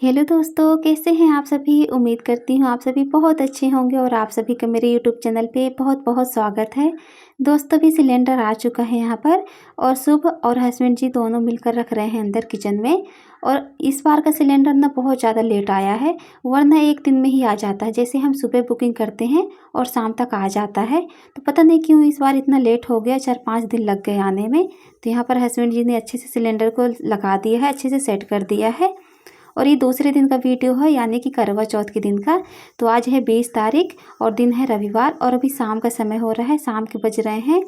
Hello दोस्तों, कैसे हैं आप सभी। उम्मीद करती हूँ आप सभी बहुत अच्छे होंगे और आप सभी का मेरे यूट्यूब चैनल पे बहुत बहुत स्वागत है। दोस्तों भी सिलेंडर आ चुका है यहाँ पर और शुभ और हस्बैंड जी दोनों मिलकर रख रहे हैं अंदर किचन में। और इस बार का सिलेंडर ना बहुत ज़्यादा लेट आया है, वरना एक दिन में ही आ जाता है। जैसे हम सुबह बुकिंग करते हैं और शाम तक आ जाता है, तो पता नहीं क्यों इस बार इतना लेट हो गया, 4-5 दिन लग गए आने में। तो यहाँ पर हस्बैंड जी ने अच्छे से सिलेंडर को लगा दिया है, अच्छे से सेट कर दिया है। और ये दूसरे दिन का वीडियो है, यानी कि करवा चौथ के दिन का। तो आज है 20 तारीख और दिन है रविवार और अभी शाम का समय हो रहा है। शाम के बज रहे हैं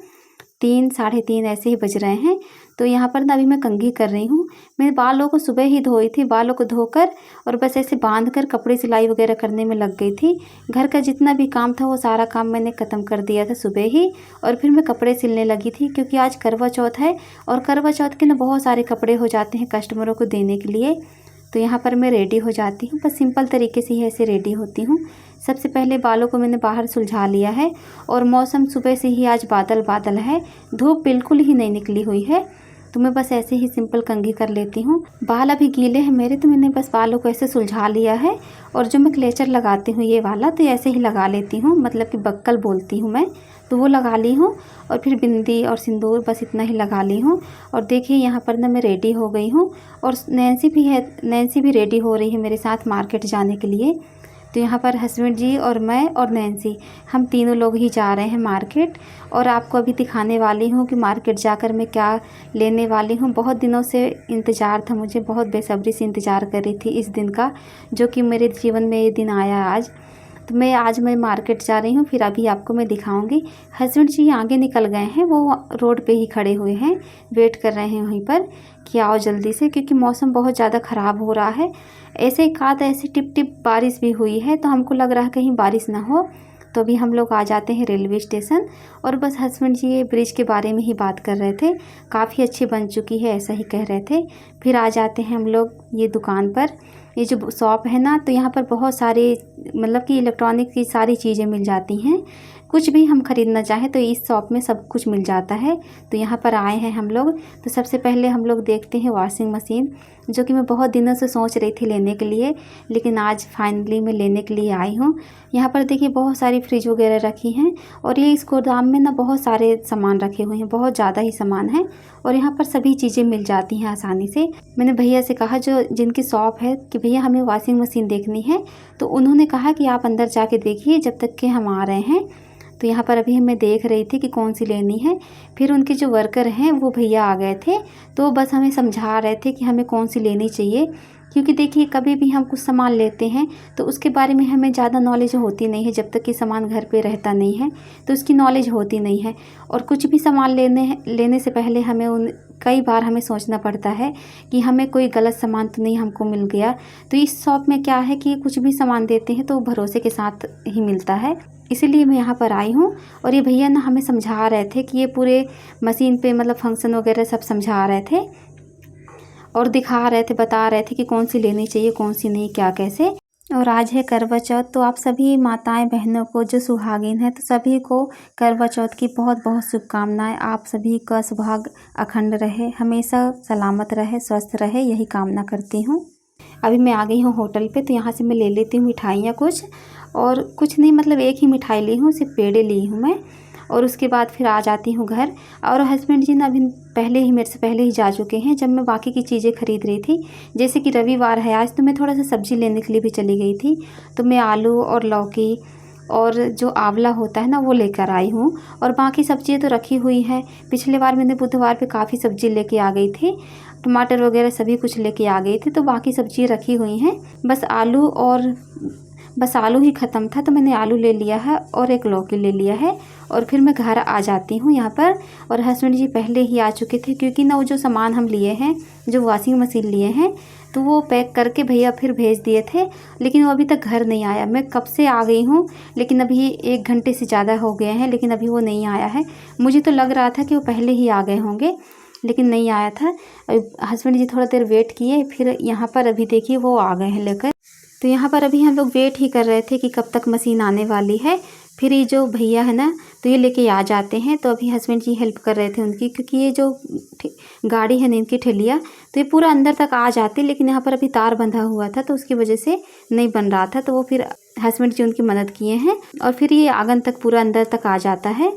3, साढ़े 3 ऐसे ही बज रहे हैं। तो यहाँ पर ना अभी मैं कंघी कर रही हूँ। मैंने बालों को सुबह ही धोई थी, बालों को धोकर और बस ऐसे बांध कर कपड़े सिलाई वगैरह करने में लग गई थी। घर का जितना भी काम था वो सारा काम मैंने ख़त्म कर दिया था सुबह ही, और फिर मैं कपड़े सिलने लगी थी क्योंकि आज करवा चौथ है और करवा चौथ के ना बहुत सारे कपड़े हो जाते हैं कस्टमरों को देने के लिए। तो यहाँ पर मैं रेडी हो जाती हूँ, बस सिंपल तरीके से ही ऐसे रेडी होती हूँ। सबसे पहले बालों को मैंने बाहर सुलझा लिया है और मौसम सुबह से ही आज बादल बादल है, धूप बिल्कुल ही नहीं निकली हुई है। तो मैं बस ऐसे ही सिंपल कंघी कर लेती हूँ। बाल अभी गीले हैं मेरे, तो मैंने बस बालों को ऐसे सुलझा लिया है। और जो मैं क्लेचर लगाती हूँ ये वाला, तो ऐसे ही लगा लेती हूँ, मतलब कि बक्कल बोलती हूँ मैं, तो वो लगा ली हूँ। और फिर बिंदी और सिंदूर बस इतना ही लगा ली हूँ। और देखिए यहाँ पर ना मैं रेडी हो गई हूँ और नैन्सी भी है, नैन्सी भी रेडी हो रही है मेरे साथ मार्केट जाने के लिए। तो यहाँ पर हस्बैंड जी और मैं और नैन्सी, हम तीनों लोग ही जा रहे हैं मार्केट। और आपको अभी दिखाने वाली हूँ कि मार्केट जाकर मैं क्या लेने वाली हूँ। बहुत दिनों से इंतज़ार था मुझे, बहुत बेसब्री से इंतज़ार कर रही थी इस दिन का, जो कि मेरे जीवन में ये दिन आया आज। तो आज मैं मार्केट जा रही हूँ, फिर अभी आपको मैं दिखाऊंगी। हस्बैंड जी आगे निकल गए हैं, वो रोड पे ही खड़े हुए हैं, वेट कर रहे हैं वहीं पर कि आओ जल्दी से, क्योंकि मौसम बहुत ज़्यादा ख़राब हो रहा है। ऐसे एक आध ऐसी टिप टिप बारिश भी हुई है, तो हमको लग रहा है कहीं बारिश ना हो। तो अभी हम लोग आ जाते हैं रेलवे स्टेशन और बस हस्बैंड जी ये ब्रिज के बारे में ही बात कर रहे थे, काफ़ी अच्छी बन चुकी है ऐसा ही कह रहे थे। फिर आ जाते हैं हम लोग ये दुकान पर, ये जो शॉप है ना, तो यहाँ पर बहुत सारे मतलब कि इलेक्ट्रॉनिक की सारी चीज़ें मिल जाती हैं। कुछ भी हम ख़रीदना चाहें तो इस शॉप में सब कुछ मिल जाता है। तो यहाँ पर आए हैं हम लोग। तो सबसे पहले हम लोग देखते हैं वॉशिंग मशीन, जो कि मैं बहुत दिनों से सोच रही थी लेने के लिए, लेकिन आज फाइनली मैं लेने के लिए आई हूँ। यहाँ पर देखिए बहुत सारी फ्रिज वगैरह रखी हैं और ये इस गोदाम में ना बहुत सारे सामान रखे हुए हैं, बहुत ज़्यादा ही सामान है और यहाँ पर सभी चीज़ें मिल जाती हैं आसानी से। मैंने भैया से कहा, जो जिनकी शॉप है, कि भैया हमें वॉशिंग मशीन देखनी है। तो उन्होंने कहा कि आप अंदर जाके देखिए जब तक कि हम आ रहे हैं। तो यहाँ पर अभी मैं देख रही थी कि कौन सी लेनी है। फिर उनके जो वर्कर हैं वो भैया आ गए थे, तो बस हमें समझा रहे थे कि हमें कौन सी लेनी चाहिए। क्योंकि देखिए कभी भी हम कुछ सामान लेते हैं तो उसके बारे में हमें ज़्यादा नॉलेज होती नहीं है, जब तक कि सामान घर पे रहता नहीं है तो उसकी नॉलेज होती नहीं है। और कुछ भी सामान लेने से पहले कई बार हमें सोचना पड़ता है कि हमें कोई गलत सामान तो नहीं हमको मिल गया। तो इस शॉप में क्या है कि कुछ भी सामान देते हैं तो भरोसे के साथ ही मिलता है, इसीलिए मैं यहाँ पर आई हूँ। और ये भैया ना हमें समझा रहे थे कि ये पूरे मशीन पे मतलब फंक्शन वगैरह सब समझा रहे थे और दिखा रहे थे, बता रहे थे कि कौन सी लेनी चाहिए, कौन सी नहीं, क्या कैसे। और आज है करवा चौथ, तो आप सभी माताएं बहनों को जो सुहागिन है, तो सभी को करवा चौथ की बहुत बहुत शुभकामनाएं। आप सभी का सुहाग अखंड रहे, हमेशा सलामत रहे, स्वस्थ रहे, यही कामना करती हूँ। अभी मैं आ गई हूँ होटल पे, तो यहाँ से मैं ले लेती हूँ मिठाइयाँ कुछ, और कुछ नहीं मतलब एक ही मिठाई ली हूँ, सिर्फ पेड़े ली हूँ मैं। और उसके बाद फिर आ जाती हूँ घर। और हस्बैंड जी ना अभी मेरे से पहले ही जा चुके हैं, जब मैं बाकी की चीज़ें खरीद रही थी। जैसे कि रविवार है आज, तो मैं थोड़ा सा सब्ज़ी लेने के लिए भी चली गई थी। तो मैं आलू और लौकी और जो आंवला होता है ना वो लेकर आई हूँ, और बाकी सब्ज़ियाँ तो रखी हुई हैं। पिछले बार मैंने बुधवार पे काफ़ी सब्ज़ी लेके आ गई थी, टमाटर वगैरह सभी कुछ लेके आ गई थी, तो बाकी सब्ज़ी रखी हुई हैं। बस आलू ही ख़त्म था, तो मैंने आलू ले लिया है और एक लौकी ले लिया है। और फिर मैं घर आ जाती हूँ यहाँ पर, और हस्बैंड जी पहले ही आ चुके थे, क्योंकि ना वो जो सामान हम लिए हैं, जो वॉशिंग मशीन लिए हैं, तो वो पैक करके भैया फिर भेज दिए थे, लेकिन वो अभी तक घर नहीं आया। मैं कब से आ गई हूँ, लेकिन अभी 1 घंटे से ज़्यादा हो गए हैं, लेकिन अभी वो नहीं आया है। मुझे तो लग रहा था कि वो पहले ही आ गए होंगे, लेकिन नहीं आया था। हस्बैंड जी थोड़ा देर वेट किए, फिर यहाँ पर अभी देखिए वो आ गए हैं लेकर। तो यहाँ पर अभी हम लोग वेट ही कर रहे थे कि कब तक मशीन आने वाली है। फिर ये जो भैया है ना, तो ये लेके आ जाते हैं। तो अभी हस्बैंड जी हेल्प कर रहे थे उनकी, क्योंकि ये जो गाड़ी है नींद की ठेलिया, तो ये पूरा अंदर तक आ जाती, लेकिन यहाँ पर अभी तार बंधा हुआ था तो उसकी वजह से नहीं बन रहा था। तो वो फिर हस्बैंड जी उनकी मदद किए हैं और फिर ये आंगन तक पूरा अंदर तक आ जाता है।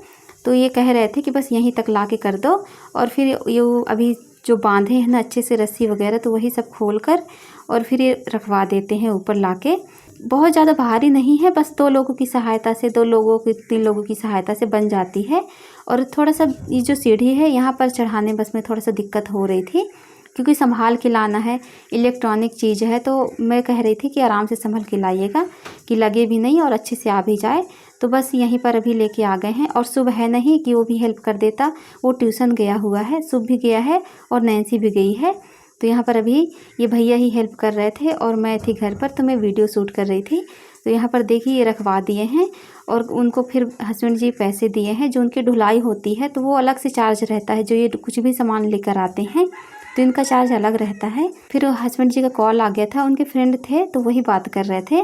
तो ये कह रहे थे कि बस यहीं तक ला के कर दो। और फिर ये अभी जो बांधे हैं ना अच्छे से रस्सी वगैरह, तो वही सब खोल कर और फिर ये रखवा देते हैं ऊपर लाके। बहुत ज़्यादा भारी नहीं है, बस 2 लोगों की सहायता से, 2 लोगों की 3 लोगों की सहायता से बन जाती है। और थोड़ा सा ये जो सीढ़ी है यहाँ पर चढ़ाने बस में थोड़ा सा दिक्कत हो रही थी, क्योंकि संभाल के लाना है, इलेक्ट्रॉनिक चीज़ है। तो मैं कह रही थी कि आराम से संभल के लाइएगा कि लगे भी नहीं और अच्छे से आ भी जाए। तो बस यहीं पर अभी लेके आ गए हैं। और शुभ है नहीं कि वो भी हेल्प कर देता, वो ट्यूशन गया हुआ है, शुभ भी गया है और नैन्सी भी गई है। तो यहाँ पर अभी ये भैया ही हेल्प कर रहे थे और मैं थी घर पर, तो मैं वीडियो शूट कर रही थी। तो यहाँ पर देखिए ये रखवा दिए हैं और उनको फिर हस्बैंड जी पैसे दिए हैं। जो उनकी ढुलाई होती है तो वो अलग से चार्ज रहता है, जो ये कुछ भी सामान लेकर आते हैं तो इनका चार्ज अलग रहता है। फिर हस्बैंड जी का कॉल आ गया था, उनके फ्रेंड थे तो वही बात कर रहे थे।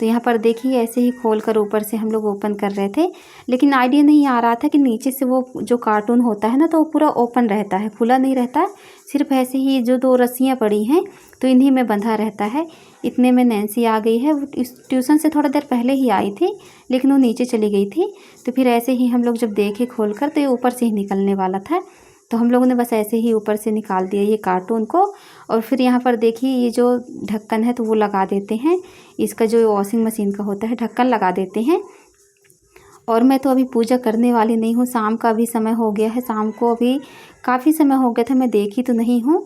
तो यहाँ पर देखिए ऐसे ही खोल कर ऊपर से हम लोग ओपन कर रहे थे, लेकिन आइडिया नहीं आ रहा था कि नीचे से वो जो कार्टून होता है ना, तो वो पूरा ओपन रहता है, खुला नहीं रहता। सिर्फ ऐसे ही जो 2 रस्सियाँ पड़ी हैं तो इन्हीं में बंधा रहता है। इतने में नैन्सी आ गई है, वो ट्यूशन से थोड़ा देर पहले ही आई थी, लेकिन वो नीचे चली गई थी। तो फिर ऐसे ही हम लोग जब देखे खोल कर, तो ये ऊपर से ही निकलने वाला था। तो हम लोगों ने बस ऐसे ही ऊपर से निकाल दिया ये कार्टून को। और फिर यहाँ पर देखिए ये जो ढक्कन है तो वो लगा देते हैं, इसका जो वॉशिंग मशीन का होता है ढक्कन लगा देते हैं। और मैं तो अभी पूजा करने वाली नहीं हूँ, शाम का भी समय हो गया है, शाम को अभी काफ़ी समय हो गया था, मैं देखी तो नहीं हूँ।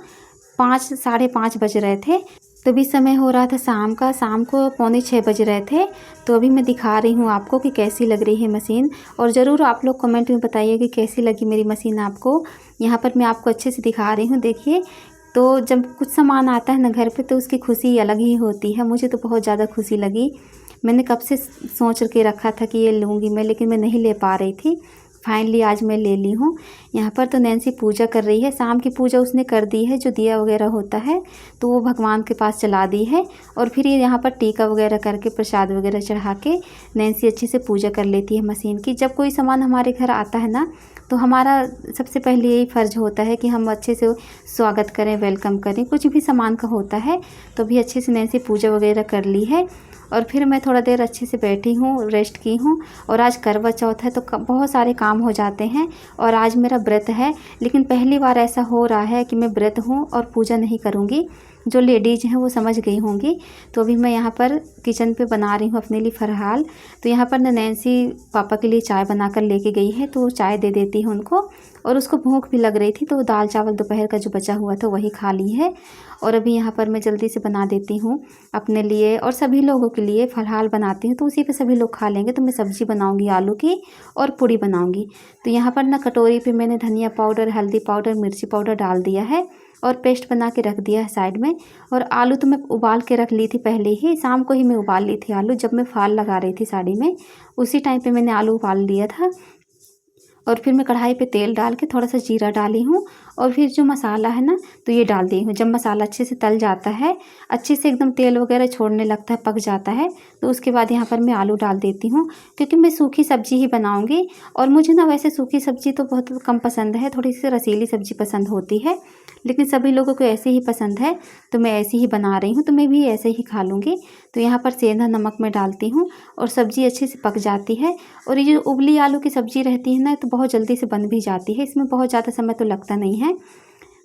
5 साढ़े 5 बज रहे थे, तो भी समय हो रहा था शाम का, शाम को पौने 6 बज रहे थे। तो अभी मैं दिखा रही हूँ आपको कि कैसी लग रही है मशीन। और ज़रूर आप लोग कमेंट में बताइए कि कैसी लगी मेरी मशीन आपको। यहाँ पर मैं आपको अच्छे से दिखा रही हूँ, देखिए। तो जब कुछ सामान आता है ना घर पे, तो उसकी खुशी अलग ही होती है। मुझे तो बहुत ज़्यादा खुशी लगी। मैंने कब से सोच के रखा था कि ये लूँगी मैं, लेकिन मैं नहीं ले पा रही थी। फाइनली आज मैं ले ली हूँ। यहाँ पर तो नैन्सी पूजा कर रही है, शाम की पूजा उसने कर दी है, जो दिया वगैरह होता है तो वो भगवान के पास चला दी है। और फिर ये यहाँ पर टीका वगैरह करके प्रसाद वगैरह चढ़ा के नैन्सी अच्छे से पूजा कर लेती है मशीन की। जब कोई सामान हमारे घर आता है ना, तो हमारा सबसे पहले यही फ़र्ज होता है कि हम अच्छे से स्वागत करें, वेलकम करें, कुछ भी सामान का होता है। तो भी अच्छे से नैन्सी पूजा वगैरह कर ली है। और फिर मैं थोड़ा देर अच्छे से बैठी हूँ, रेस्ट की हूँ। और आज करवा चौथ है तो बहुत सारे काम हो जाते हैं। और आज मेरा व्रत है, लेकिन पहली बार ऐसा हो रहा है कि मैं व्रत हूँ और पूजा नहीं करूँगी। जो लेडीज़ हैं वो समझ गई होंगी। तो अभी मैं यहाँ पर किचन पे बना रही हूँ अपने लिए फरहाल। तो यहाँ पर नैन्सी पापा के लिए चाय बना कर लेके गई है, तो चाय दे देती है उनको। और उसको भूख भी लग रही थी, तो वो दाल चावल दोपहर का जो बचा हुआ था वही खा ली है। और अभी यहाँ पर मैं जल्दी से बना देती हूँ अपने लिए और सभी लोगों के लिए फलहाल बनाती हूँ, तो उसी पे सभी लोग खा लेंगे। तो मैं सब्ज़ी बनाऊँगी आलू की और पूड़ी बनाऊँगी। तो यहाँ पर ना कटोरी पे मैंने धनिया पाउडर, हल्दी पाउडर, मिर्ची पाउडर डाल दिया है और पेस्ट बना के रख दिया है साइड में। और आलू तो मैं उबाल के रख ली थी पहले ही, शाम को ही मैं उबाल ली थी आलू, जब मैं फाल लगा रही थी साड़ी में, उसी टाइम पे मैंने आलू उबाल लिया था। और फिर मैं कढ़ाई पे तेल डाल के थोड़ा सा जीरा डाली हूँ और फिर जो मसाला है ना तो ये डाल दी हूँ। जब मसाला अच्छे से तल जाता है, अच्छे से एकदम तेल वगैरह छोड़ने लगता है, पक जाता है, तो उसके बाद यहाँ पर मैं आलू डाल देती हूँ, क्योंकि मैं सूखी सब्ज़ी ही बनाऊँगी। और मुझे ना वैसे सूखी सब्ज़ी तो बहुत कम पसंद है, थोड़ी सी रसीली सब्ज़ी पसंद होती है, लेकिन सभी लोगों को ऐसे ही पसंद है तो मैं ऐसे ही बना रही हूँ, तो मैं भी ऐसे ही खा लूँगी। तो यहाँ पर सेंधा नमक मैं डालती हूँ और सब्ज़ी अच्छे से पक जाती है। और ये जो उबली आलू की सब्ज़ी रहती है ना, तो बहुत जल्दी से बन भी जाती है, इसमें बहुत ज़्यादा समय तो लगता नहीं है।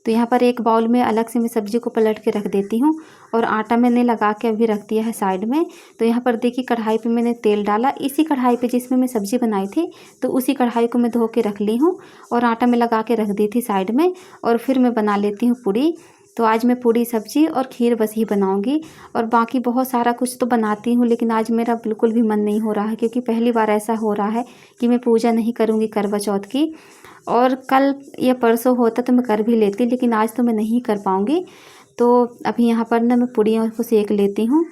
तो यहाँ पर एक बाउल में अलग से मैं सब्ज़ी को पलट के रख देती हूँ और आटा मैंने लगा के अभी रख दिया है साइड में। तो यहाँ पर देखिए कढ़ाई पे मैंने तेल डाला, इसी कढ़ाई पे जिसमें मैं सब्ज़ी बनाई थी, तो उसी कढ़ाई को मैं धो के रख ली हूँ और आटा में लगा के रख दी थी साइड में। और फिर मैं बना लेती हूँ पूड़ी। तो आज मैं पूड़ी सब्ज़ी और खीर बस ही बनाऊँगी, और बाकी बहुत सारा कुछ तो बनाती हूँ, लेकिन आज मेरा बिल्कुल भी मन नहीं हो रहा है, क्योंकि पहली बार ऐसा हो रहा है कि मैं पूजा नहीं करूँगी करवा चौथ की। और कल या परसों होता तो मैं कर भी लेती, लेकिन आज तो मैं नहीं कर पाऊँगी। तो अभी यहाँ पर ना मैं पूड़ियों को सेक लेती हूँ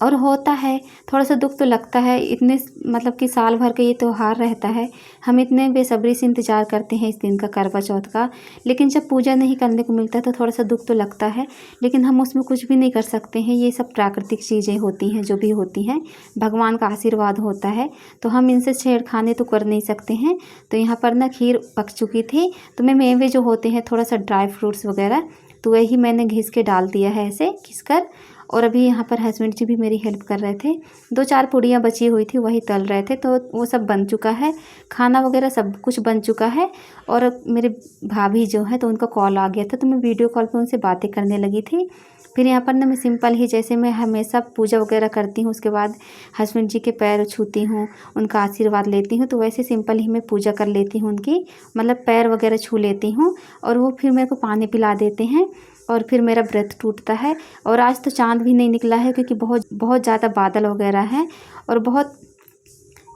और होता है, थोड़ा सा दुख तो लगता है। इतने मतलब कि साल भर का ये त्योहार रहता है, हम इतने बेसब्री से इंतज़ार करते हैं इस दिन का, करवा चौथ का। लेकिन जब पूजा नहीं करने को मिलता है तो थोड़ा सा दुख तो लगता है, लेकिन हम उसमें कुछ भी नहीं कर सकते हैं। ये सब प्राकृतिक चीज़ें होती हैं, जो भी होती हैं, भगवान का आशीर्वाद होता है, तो हम इनसे छेड़खानी तो कर नहीं सकते हैं। तो यहाँ पर ना खीर पक चुकी थी, तो मैं मेवे जो होते हैं, थोड़ा सा ड्राई फ्रूट्स वगैरह, तो वही मैंने घिस के डाल दिया है ऐसे घिसकर। और अभी यहाँ पर हस्बैंड जी भी मेरी हेल्प कर रहे थे। 2-4 पूड़ियाँ बची हुई थी, वही तल रहे थे, तो वो सब बन चुका है। खाना वगैरह सब कुछ बन चुका है। और मेरे भाभी जो है, तो उनका कॉल आ गया था, तो मैं वीडियो कॉल पे उनसे बातें करने लगी थी। फिर यहाँ पर ना मैं सिंपल ही, जैसे मैं हमेशा पूजा वगैरह करती हूँ, उसके बाद हस्बैंड जी के पैर छूती हूँ, उनका आशीर्वाद लेती हूँ, तो वैसे सिंपल ही मैं पूजा कर लेती हूँ उनकी, मतलब पैर वगैरह छू लेती हूँ। और वो फिर मेरे को पानी पिला देते हैं और फिर मेरा व्रत टूटता है। और आज तो चाँद भी नहीं निकला है, क्योंकि बहुत बहुत ज़्यादा बादल वगैरह हैं, और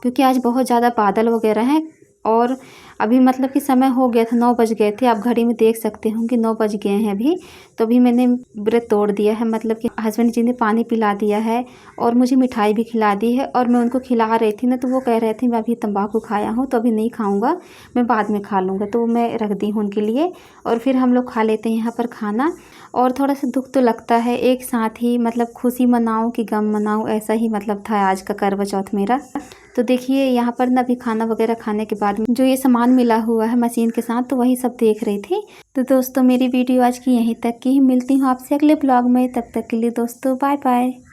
क्योंकि आज बहुत ज़्यादा बादल वगैरह हैं। और अभी मतलब कि समय हो गया था, 9 बज गए थे, आप घड़ी में देख सकते हो कि 9 बज गए हैं अभी। तो अभी मैंने व्रत तोड़ दिया है, मतलब कि हस्बैंड जी ने पानी पिला दिया है और मुझे मिठाई भी खिला दी है। और मैं उनको खिला रही थी ना, तो वो कह रहे थे मैं अभी तंबाकू खाया हूँ, तो अभी नहीं खाऊंगा, मैं बाद में खा लूँगा, तो मैं रख दी हूँ उनके लिए। और फिर हम लोग खा लेते हैं यहाँ पर खाना। और थोड़ा सा दुख तो लगता है, एक साथ ही मतलब खुशी मनाऊं कि गम मनाऊं, ऐसा ही मतलब था आज का करवा चौथ मेरा। तो देखिए यहाँ पर ना, अभी खाना वगैरह खाने के बाद जो ये सामान मिला हुआ है मशीन के साथ, तो वही सब देख रही थी। तो दोस्तों, मेरी वीडियो आज की यहीं तक की ही, मिलती हूँ आपसे अगले ब्लॉग में। तब तक के लिए दोस्तों, बाय बाय।